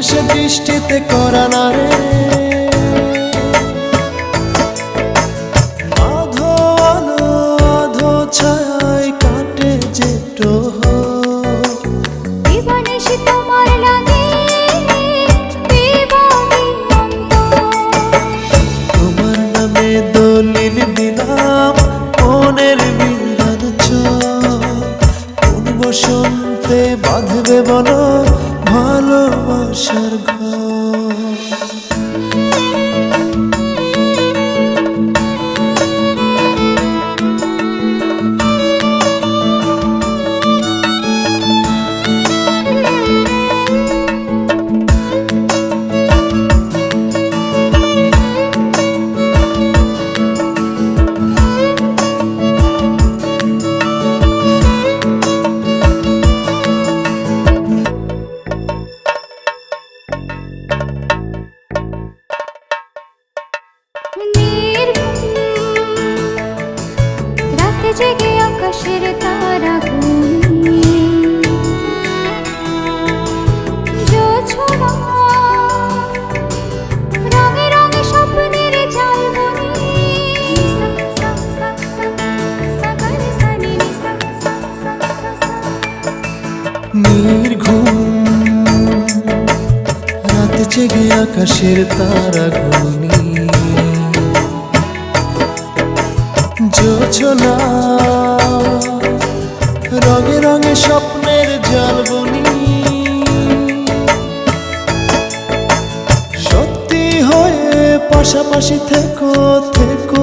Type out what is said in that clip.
সে দৃষ্টিতে করা না রে। আধো আলো আধো ছায় কাটে যে প্রহর, দিবানিশি তোমার লাগে তোমার নামে দলিল দিলাম মনের মিলান চোখ। কোন বসন্তে বাঁধবে বলো ভালোবাসার ঘর। রাতে জেগে আকাশের তারা গুনি, জোছনা রঙে রঙে স্বপ্নের জালবনি। নির্ঘুম রাতে জেগে আকাশের তারা গুনি, জোছনা রঙে রঙে স্বপ্নের জালবনি। সত্যি হয়ে পাশাপাশি থেকো থেকো